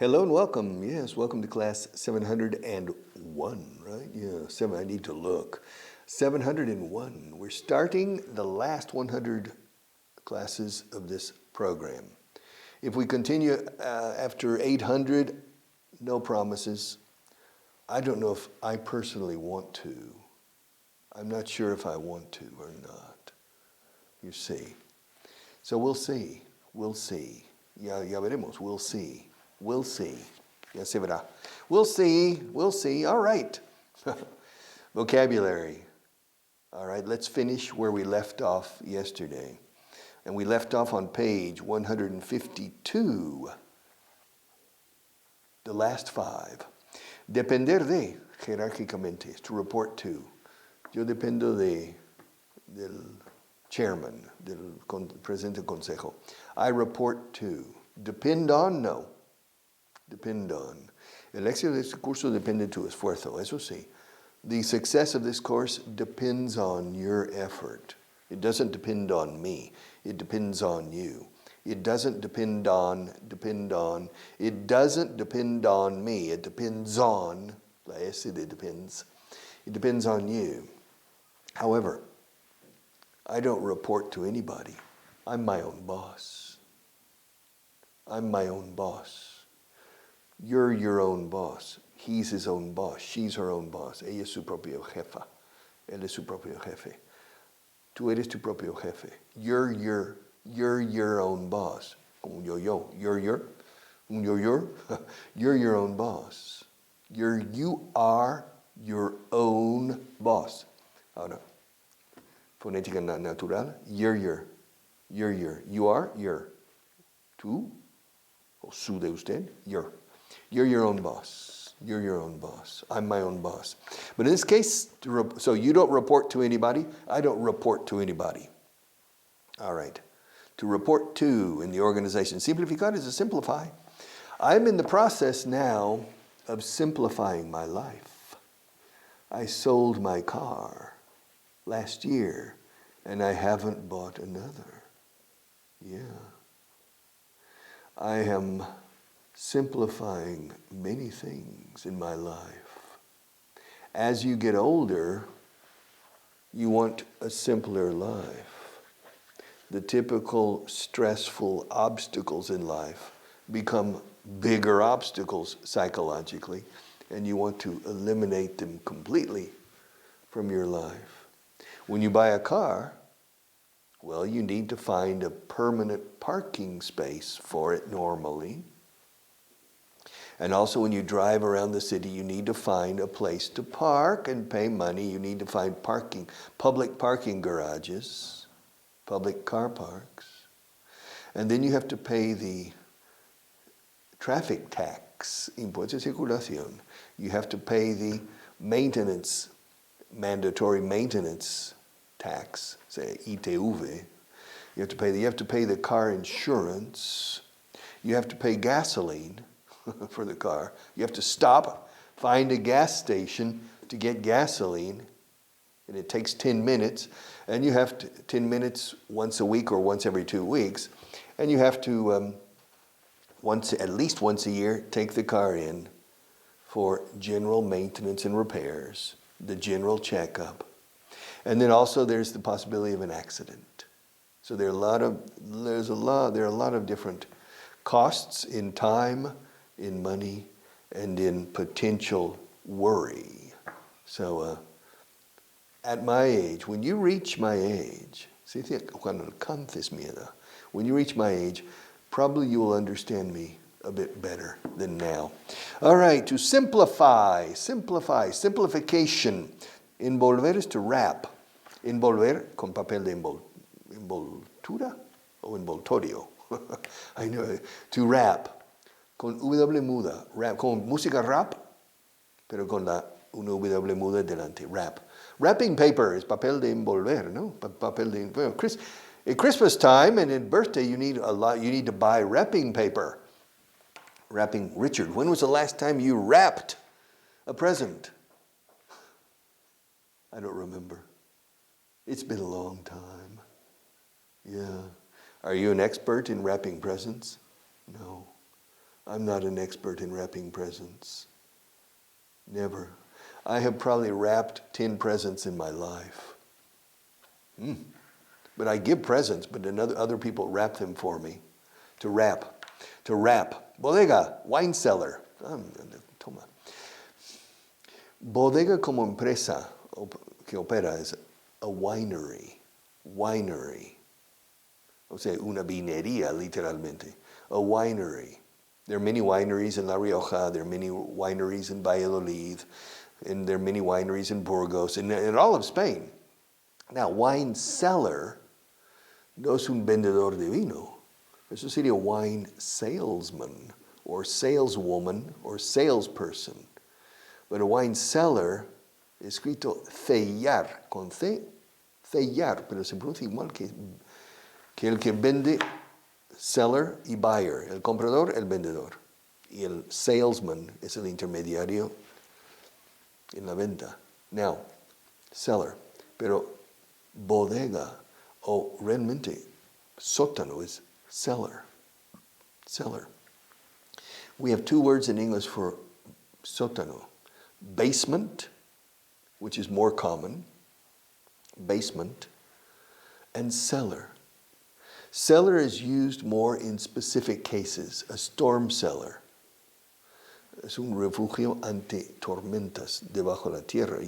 Hello and welcome. Yes, welcome to class 701, right? Yeah, I need to look. 701. We're starting the last 100 classes of this program. If we continue after 800, no promises. I don't know if I personally want to. I'm not sure if I want to or not. You see. So we'll see. We'll see. Ya veremos. We'll see. We'll see. Ya se verá. We'll see. We'll see. All right. Vocabulary. All right, let's finish where we left off yesterday. And we left off on page 152. The last five. Depender de, jerárquicamente, is to report to. Yo dependo del chairman, del presidente del consejo. I report to. Depend on, no. Depend on. El éxito de este curso depende de tu esfuerzo, eso sí. The success of this course depends on your effort. It doesn't depend on me. It depends on you. It doesn't depend on. It doesn't depend on me. It depends on. La S de depends. It depends on you. However, I don't report to anybody. I'm my own boss. I'm my own boss. You're your own boss. He's his own boss. She's her own boss. Ella es su propio jefa. Él es su propio jefe. Tú eres tu propio jefe. You're your own boss. Un yo-yo. Un yo-yo. You're your own boss. You are your own boss. Ahora, fonética natural. You're your. You are your. Tú, o su de usted, your. You're your own boss. You're your own boss. I'm my own boss. But in this case, so you don't report to anybody. I don't report to anybody. All right. To report to in the organization. Simplificar is to simplify. I'm in the process now of simplifying my life. I sold my car last year, and I haven't bought another. Yeah. I am simplifying many things in my life. As you get older, you want a simpler life. The typical stressful obstacles in life become bigger obstacles psychologically, and you want to eliminate them completely from your life. When you buy a car, well, you need to find a permanent parking space for it normally. And also when you drive around the city, you need to find a place to park and pay money. You need to find parking, public parking garages, public car parks. And then you have to pay the traffic tax, impuesto de circulación. You have to pay the maintenance, mandatory maintenance tax, say ITV. You have to pay the car insurance. You have to pay gasoline for the car. You have to stop, find a gas station to get gasoline, and it takes 10 minutes, and you have to, 10 minutes once a week or once every 2 weeks, and you have to, at least once a year, take the car in for general maintenance and repairs, the general checkup. And then also there's the possibility of an accident. So there are a lot of different costs in time, in money, and in potential worry. So at my age, when you reach my age, when you reach my age, probably you will understand me a bit better than now. All right, to simplify, simplification. Envolver is to wrap. Envolver con papel de envoltura o envoltorio. I know, to wrap. Con W muda, rap, con música rap, pero con una W muda delante, rap. Wrapping paper is papel de envolver, no? Papel de envolver. At Christmas time and at birthday, you need to buy wrapping paper. Wrapping. Richard, when was the last time you wrapped a present? I don't remember. It's been a long time. Yeah. Are you an expert in wrapping presents? No. I'm not an expert in wrapping presents. Never. I have probably wrapped 10 presents in my life. But I give presents, but then other people wrap them for me. To wrap. Bodega, wine cellar. Toma. Bodega como empresa que opera es a winery. O sea, una vinería, literalmente. A winery. There are many wineries in La Rioja, there are many wineries in Valladolid, and there are many wineries in Burgos, and in all of Spain. Now, wine cellar no es un vendedor de vino. Eso sería wine salesman, or saleswoman, or salesperson. But a wine cellar, escrito cellar, con C, cellar, pero se pronuncia igual que el que vende, seller y buyer. El comprador, el vendedor. Y el salesman es el intermediario en la venta. Now, cellar. Pero bodega, o realmente sótano is cellar. Cellar. We have two words in English for sótano. Basement, which is more common. Basement. And cellar. Cellar is used more in specific cases. A storm cellar. Es un refugio ante tormentas debajo la tierra.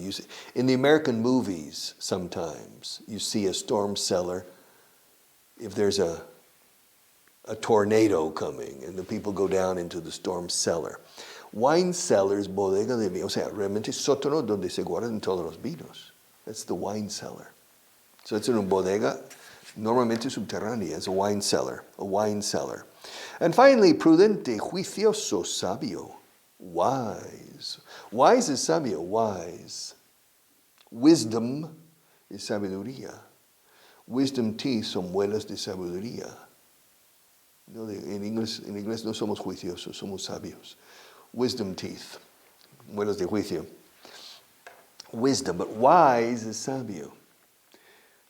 In the American movies, sometimes, you see a storm cellar if there's a tornado coming and the people go down into the storm cellar. Wine cellars, bodega de vino, o sea, realmente sótano donde se guardan todos los vinos. That's the wine cellar. So it's una bodega normalmente subterránea. It's a wine cellar. And finally, prudente, juicioso, sabio. Wise. Wise is sabio. Wise. Wisdom is sabiduría. Wisdom teeth son muelas de sabiduría. No, en inglés no somos juiciosos, somos sabios. Wisdom teeth, muelas de juicio. Wisdom, but wise is sabio.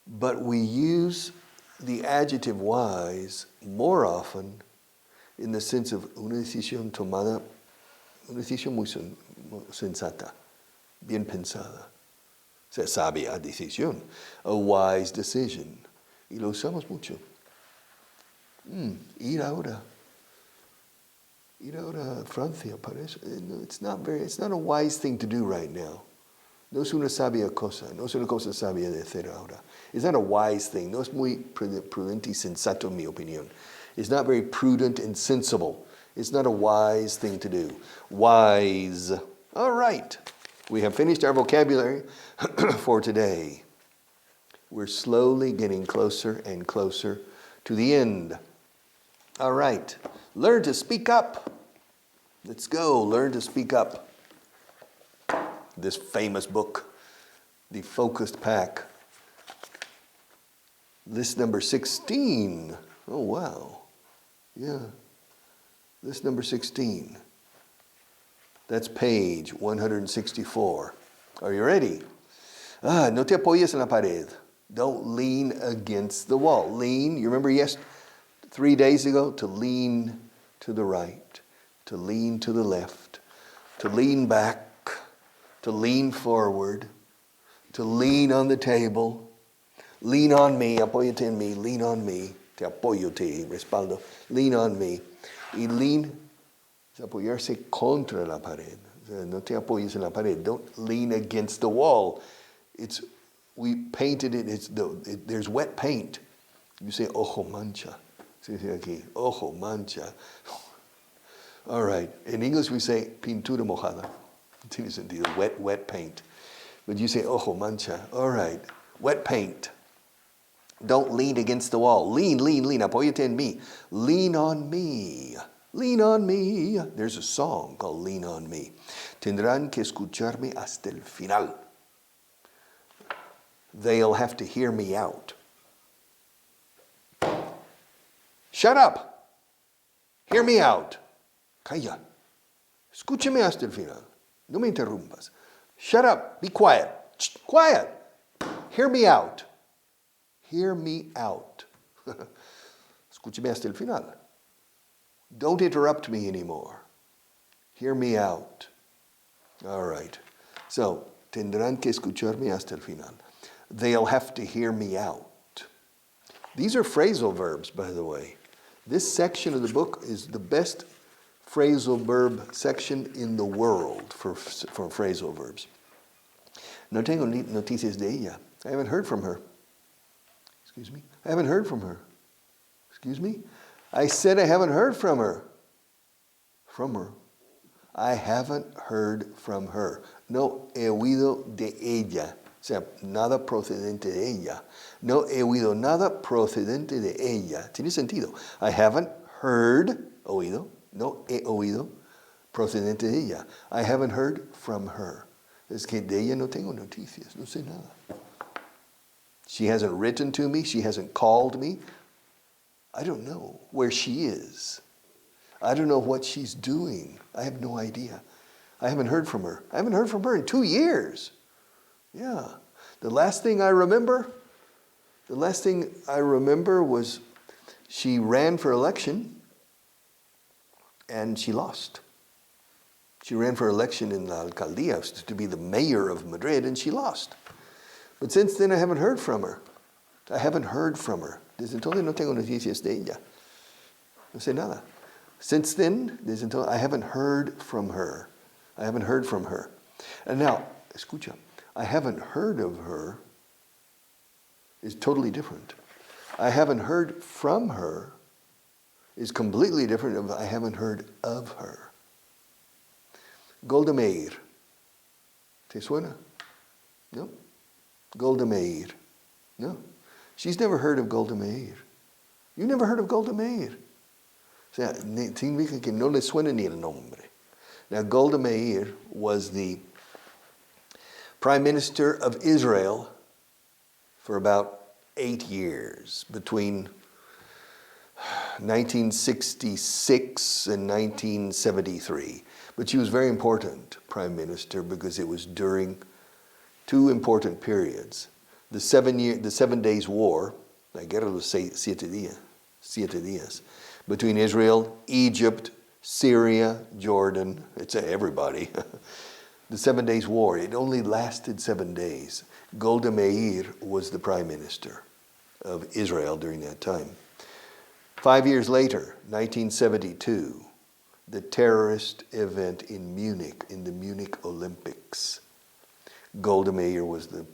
But we use the adjective wise more often in the sense of una decisión tomada, una decisión muy sensata, bien pensada. O sea, sabia decisión, a wise decision. Y lo usamos mucho. Ir ahora a Francia para eso. It's not a wise thing to do right now. No es una sabia cosa, no es una cosa sabia de hacer ahora. It's not a wise thing. No es muy prudente y sensato, en mi opinión. It's not very prudent and sensible. It's not a wise thing to do. Wise. All right. We have finished our vocabulary for today. We're slowly getting closer and closer to the end. All right. Learn to speak up. Let's go. Learn to speak up. This famous book, The Focused Pack. List number 16. Oh, wow. Yeah. List number 16. That's page 164. Are you ready? No te apoyes en la pared. Don't lean against the wall. Lean, you remember 3 days ago? To lean to the right, to lean to the left, to lean back, to lean forward, to lean on the table. Lean on me, apóyate en mí, lean on me. Te apoyo, te respaldo. Lean on me. Y lean es apoyarse contra la pared. No te apoyes en la pared. Don't lean against the wall. We painted it, there's wet paint. You say, ojo mancha. Se dice aquí, ojo mancha. All right. In English we say, pintura mojada. Tiene sentido, wet paint. But you say, ojo mancha. All right. Wet paint. Don't lean against the wall. Lean. Apóyate en mí. Lean on me. Lean on me. There's a song called Lean on Me. Tendrán que escucharme hasta el final. They'll have to hear me out. Shut up. Hear me out. Calla. Escúchame hasta el final. No me interrumpas. Shut up. Be quiet. Quiet. Hear me out. Hear me out. Escúcheme hasta el final. Don't interrupt me anymore. Hear me out. All right. So, tendrán que escucharme hasta el final. They'll have to hear me out. These are phrasal verbs, by the way. This section of the book is the best phrasal verb section in the world for phrasal verbs. No tengo noticias de ella. I haven't heard from her. Excuse me? I haven't heard from her. Excuse me? I said I haven't heard from her. From her. I haven't heard from her. No he oído de ella. O sea, nada procedente de ella. No he oído nada procedente de ella. Tiene sentido. I haven't heard, oído. No he oído procedente de ella. I haven't heard from her. Es que de ella no tengo noticias. No sé nada. She hasn't written to me. She hasn't called me. I don't know where she is. I don't know what she's doing. I have no idea. I haven't heard from her. I haven't heard from her in 2 years. Yeah. The last thing I remember was she ran for election and she lost. She ran for election in la alcaldía to be the mayor of Madrid and she lost. But since then I haven't heard from her. I haven't heard from her. Desde entonces no tengo noticias de ella. No sé nada. Since then, desde entonces, I haven't heard from her. I haven't heard from her. And now, escucha, I haven't heard of her is totally different. I haven't heard from her is completely different of I haven't heard of her. Golda Meir. ¿Te suena? No? Golda Meir. No? She's never heard of Golda Meir. You never heard of Golda Meir. O sea, significa que no le suena ni el nombre. Now, Golda Meir was the Prime Minister of Israel for about 8 years, between 1966 and 1973. But she was very important Prime Minister because it was during 2 important periods. The 7 Days War, la guerra de los 7 días, between Israel, Egypt, Syria, Jordan, it's everybody. The 7 Days War, it only lasted 7 days. Golda Meir was the prime minister of Israel during that time. 5 years later, 1972, the terrorist event in Munich, in the Munich Olympics. Golda Meir was the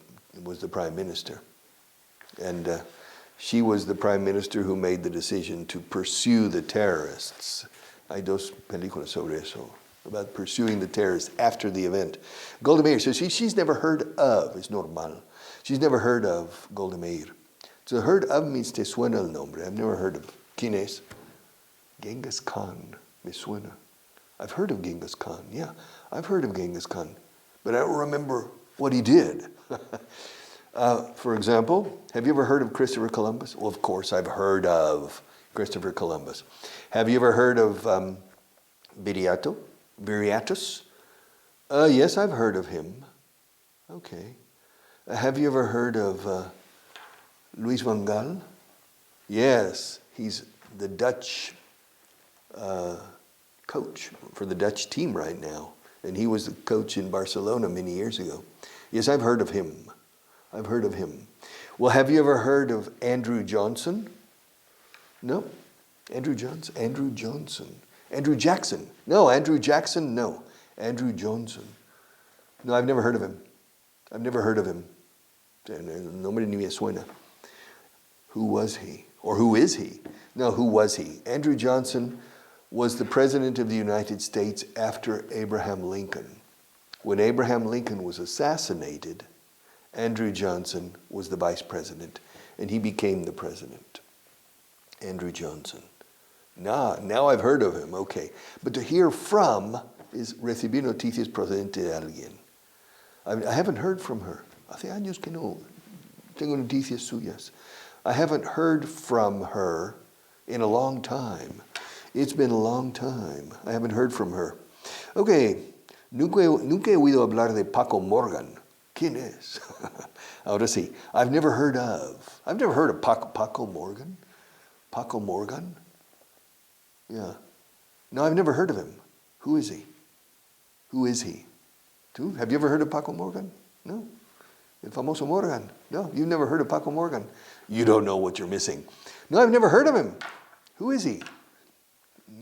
prime minister. And she was the prime minister who made the decision to pursue the terrorists. Hay 2 películas sobre eso, about pursuing the terrorists after the event. Golda Meir, so she's never heard of, es normal. She's never heard of Golda Meir. So heard of means te suena el nombre. I've never heard of. ¿Quién es? Genghis Khan, me suena. I've heard of Genghis Khan, yeah. I've heard of Genghis Khan, but I don't remember what he did. For example, have you ever heard of Christopher Columbus? Well, of course, I've heard of Christopher Columbus. Have you ever heard of Viriatus? Yes, I've heard of him. Okay. Have you ever heard of Luis van Gaal? Yes, he's the Dutch coach for the Dutch team right now. And he was the coach in Barcelona many years ago. Yes, I've heard of him. I've heard of him. Well, have you ever heard of Andrew Johnson? No. Andrew Johnson. Andrew Johnson. Andrew Jackson. No, Andrew Jackson, no. Andrew Johnson. No, I've never heard of him. I've never heard of him. Nobody ni me suena. Who was he? Or who is he? No, who was he? Andrew Johnson was the President of the United States after Abraham Lincoln. When Abraham Lincoln was assassinated, Andrew Johnson was the Vice President, and he became the President. Andrew Johnson. Now I've heard of him, okay. But to hear from is recibir noticias procedente de alguien. I haven't heard from her. Hace años que no tengo noticias suyas. I haven't heard from her in a long time. It's been a long time. I haven't heard from her. Okay, nunca he oído hablar de Paco Morgan. ¿Quién es? Ahora sí, I've never heard of Paco Morgan. Paco Morgan? Yeah. No, I've never heard of him. Who is he? Who is he? ¿Tú? Have you ever heard of Paco Morgan? No. El famoso Morgan. No, you've never heard of Paco Morgan. You don't know what you're missing. No, I've never heard of him. Who is he?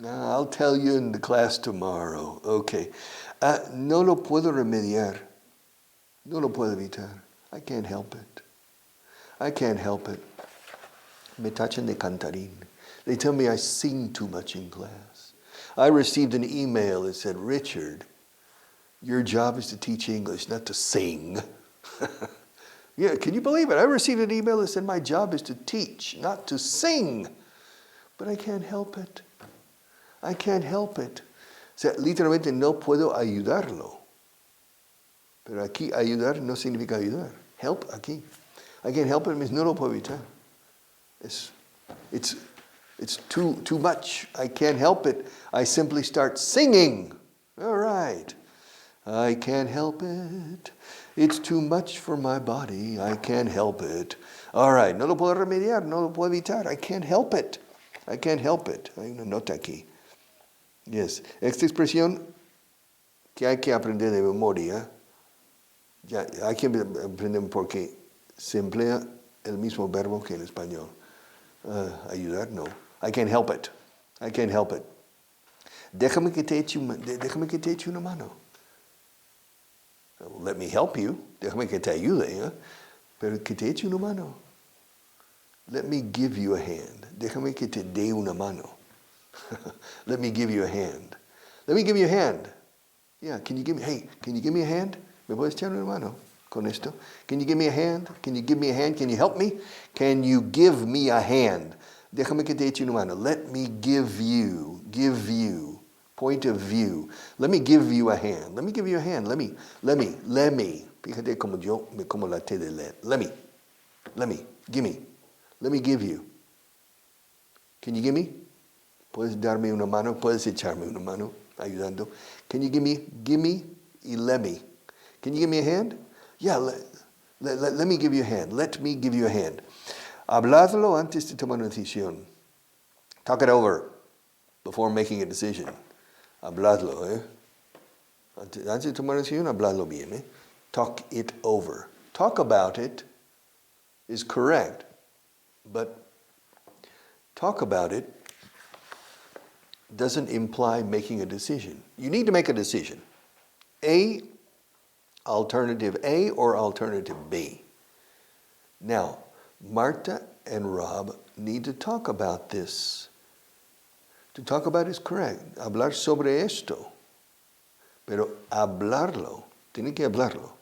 No, I'll tell you in the class tomorrow. Okay. No lo puedo remediar. No lo puedo evitar. I can't help it. I can't help it. Me tachan de cantarín. They tell me I sing too much in class. I received an email that said, Richard, your job is to teach English, not to sing. Yeah, can you believe it? I received an email that said my job is to teach, not to sing. But I can't help it. I can't help it. O sea, literalmente no puedo ayudarlo. Pero aquí ayudar no significa ayudar. Help aquí. I can't help it means no lo puedo evitar. It's too much. I can't help it. I simply start singing. All right. I can't help it. It's too much for my body. I can't help it. All right. No lo puedo remediar. No lo puedo evitar. I can't help it. I can't help it. Hay una nota aquí. Yes. Esta expresión que hay que aprender de memoria, ya hay que aprender porque se emplea el mismo verbo que en español. Ayudar, no. I can't help it. I can't help it. Déjame que te eche una mano. Let me help you. Déjame que te ayude. Pero que te eche una mano. Let me give you a hand. Déjame que te dé una mano. Let me give you a hand. Let me give you a hand. Yeah, can you give me a hand? ¿Me puedes echar una mano con esto? Can you give me a hand? Can you give me a hand? Can you help me? Can you give me a hand? Déjame que te eche una mano. Let me give you, point of view. Let me give you a hand. Let me give you a hand. Let me. Fíjate como yo me como la T de let. Let me, give me. Let me give you. Can you give me? ¿Puedes darme una mano? ¿Puedes echarme una mano? Ayudando. Can you give me y let me. Can you give me a hand? Yeah, let me give you a hand. Let me give you a hand. Habladlo antes de tomar una decisión. Talk it over before making a decision. Habladlo, Antes de tomar una decisión, habladlo bien, Talk it over. Talk about it is correct, but talk about it doesn't imply making a decision. You need to make a decision. Alternative A or alternative B. Now, Marta and Rob need to talk about this. To talk about it is correct. Hablar sobre esto. Pero hablarlo, tiene que hablarlo.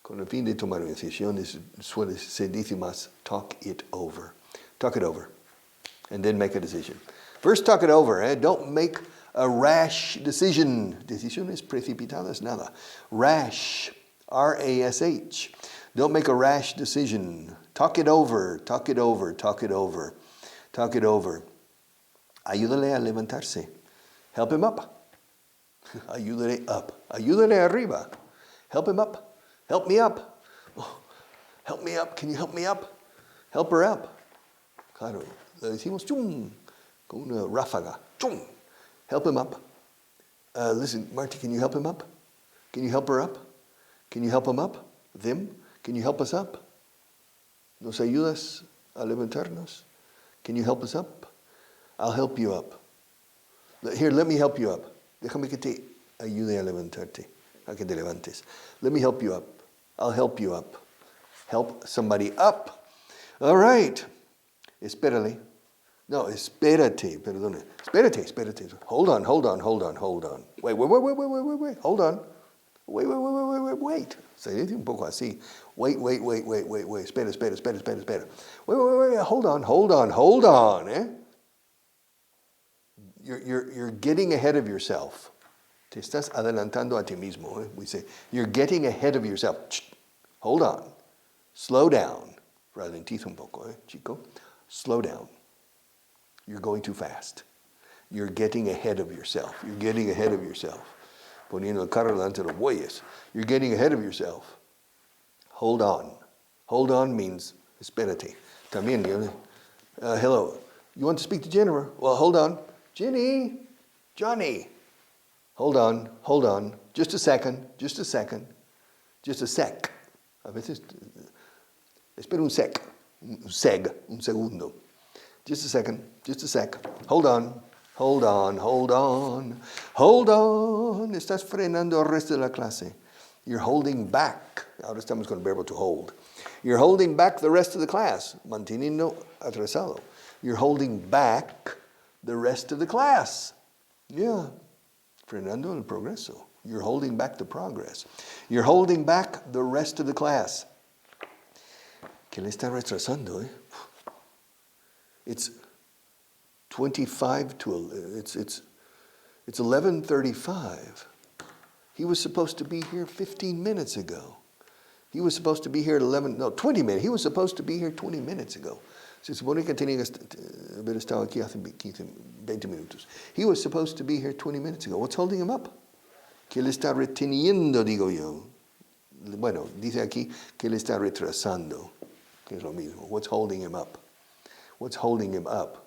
Con el fin de tomar una decisión, se dice más, talk it over. Talk it over. And then make a decision. First, talk it over. Don't make a rash decision. Decisiones precipitadas, nada. Rash, R-A-S-H. Don't make a rash decision. Talk it over, talk it over, talk it over. Talk it over. Ayúdale a levantarse. Help him up. Ayúdale up. Ayúdale arriba. Help him up. Help me up. Oh, help me up. Can you help me up? Help her up. Claro, le decimos chum, con una ráfaga. Chum. Help him up. Listen, Marty, can you help him up? Can you help her up? Can you help him up? Them? Can you help us up? ¿Nos ayudas a levantarnos? Can you help us up? I'll help you up. Here, let me help you up. Déjame que te ayude a levantarte, a que te levantes. Let me help you up. I'll help you up. Help somebody up. All right. Espérale. No, espérate, perdone. Espérate. Hold on. Wait. Hold on. Wait. Se dice un poco así. Wait. Espera. Wait. Hold on. You're getting ahead of yourself. Te estás adelantando a ti mismo. We say, you're getting ahead of yourself. Hold on. Slow down. Ralentiza un poco, chico. Slow down. You're going too fast. You're getting ahead of yourself. Poniendo el carro delante de los bueyes. You're getting ahead of yourself. Hold on. Hold on means espérate. También, hello. You want to speak to Jennifer? Well, hold on. Ginny, Johnny. Hold on. Just a second. Just a sec. A veces, espera un segundo. Just a sec. Hold on. Estás frenando el resto de la clase. You're holding back. Ahora estamos con el verbo to hold. You're holding back the rest of the class. Manteniendo atrasado. You're holding back the rest of the class. Yeah. Frenando el progreso. You're holding back the progress. You're holding back the rest of the class. ¿Qué le está retrasando, eh? It's 25 to it's 11:35. He was supposed to be here 15 minutes ago. He was supposed to be here at 20 minutes. He was supposed to be here 20 minutes ago. Se supone que tenía que haber estado aquí hace 20 minutos. He was supposed to be here 20 minutes ago. What's holding him up? ¿Qué le está reteniendo, digo yo? Bueno, dice aquí que le está retrasando, que es lo mismo. What's holding him up? What's holding him up?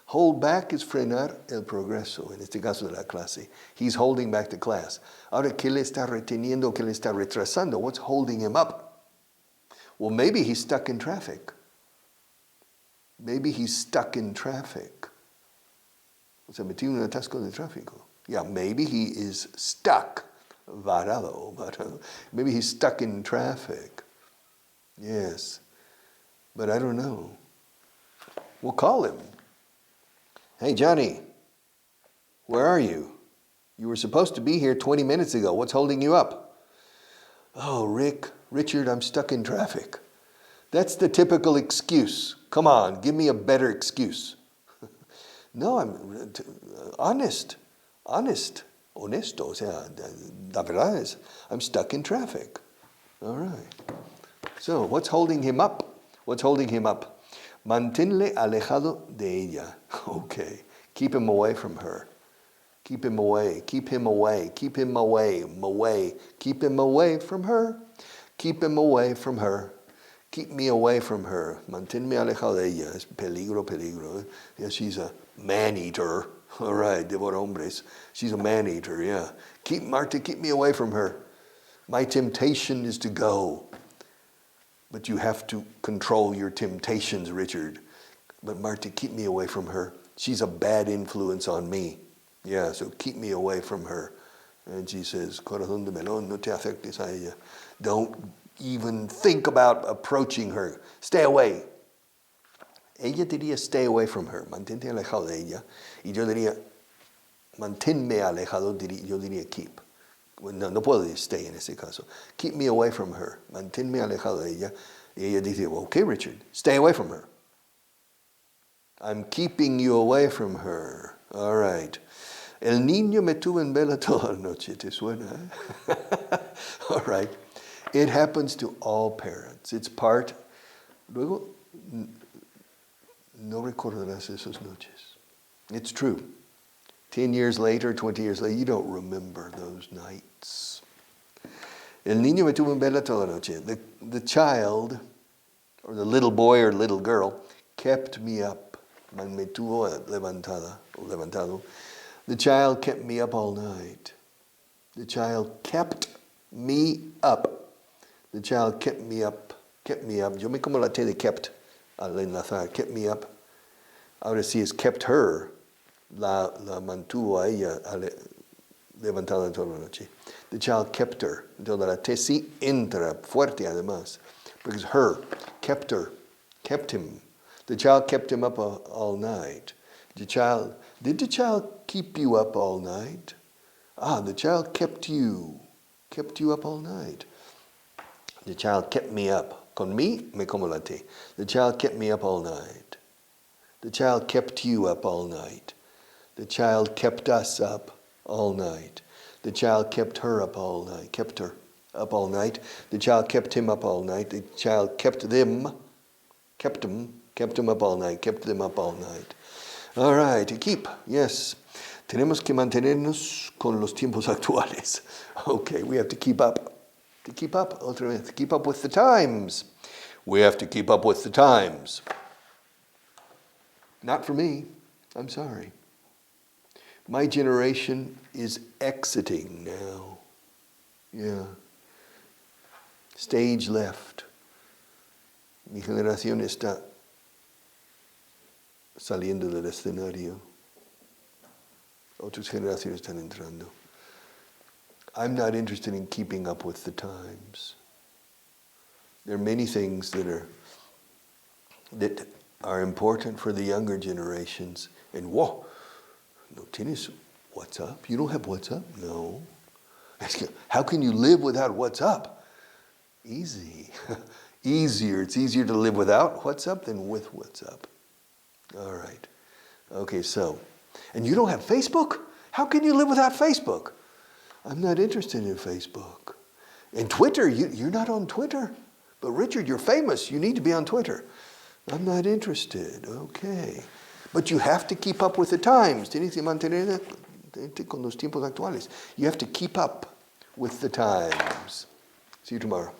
Hold back is frenar el progreso, en este caso de la clase. He's holding back the class. Ahora, ¿qué le está reteniendo, qué le está retrasando? What's holding him up? Well, maybe he's stuck in traffic. Maybe he's stuck in traffic. Se metió en un atasco de tráfico. Yeah, maybe he is stuck. Varado. Maybe he's stuck in traffic. Yes. But I don't know. We'll call him. Hey, Johnny, where are you? You were supposed to be here 20 minutes ago. What's holding you up? Oh, Richard, I'm stuck in traffic. That's the typical excuse. Come on, give me a better excuse. No, I'm honest. Honesto, o sea, la verdad es, I'm stuck in traffic. All right. So, what's holding him up? What's holding him up? Manténle alejado de ella. Okay. Keep him away from her. Keep him away from her. Keep him away from her. Keep me away from her. Manténme alejado de ella. Es peligro. Yeah, she's a man-eater. All right, devora hombres. She's a man-eater, yeah. Marta, keep me away from her. My temptation is to go. But you have to control your temptations, Richard. But Marta, keep me away from her. She's a bad influence on me. Yeah, so keep me away from her. And she says, corazón de melón, no te acerques a ella. Don't even think about approaching her. Stay away. Ella diría stay away from her. Mantente alejado de ella. Y yo diría, manténme alejado, yo diría keep. No puedo decir stay en ese caso. Keep me away from her. Manténme alejado de ella. Y ella dice, well, okay, Richard, stay away from her. I'm keeping you away from her. All right. El niño me tuvo en vela toda la noche. ¿Te suena? All right. It happens to all parents. It's part. Luego, no recordarás esas noches. It's true. 10 years later, 20 years later, you don't remember those nights. El niño me tuvo en vela toda la noche. The child, or the little boy or little girl, kept me up. Me tuvo levantado. The child kept me up all night. The child kept me up. The child kept me up. Yo me como la T de kept al enlazar. Kept me up. Ahora sí es kept her. La mantuvo a ella levantada toda la noche. The child kept her. Entonces la T sí entra fuerte además. Because her, kept her, kept him. The child kept him up all night. Did the child keep you up all night? The child kept you up all night. The child kept me up. Con mí, me como la T. The child kept me up all night. The child kept you up all night. The child kept us up all night. The child kept her up all night. Kept her up all night. The child kept him up all night. The child kept them up all night. Kept them up all night. All right, to keep, yes. Tenemos que mantenernos con los tiempos actuales. Okay, we have to keep up. To keep up, otra vez, to keep up with the times. We have to keep up with the times. Not for me. I'm sorry. My generation is exiting now. Yeah. Stage left. Mi generación está saliendo del escenario. Otras generaciones están entrando. I'm not interested in keeping up with the times. There are many things that are important for the younger generations. And whoa, no tienes WhatsApp? You don't have WhatsApp? No. How can you live without WhatsApp? Easy. Easier. It's easier to live without WhatsApp than with WhatsApp. All right. Okay, so, and you don't have Facebook? How can you live without Facebook? I'm not interested in Facebook. And Twitter, you're not on Twitter. But Richard, you're famous. You need to be on Twitter. I'm not interested. Okay. But you have to keep up with the times. Tienes que mantenerte con los tiempos actuales. You have to keep up with the times. See you tomorrow.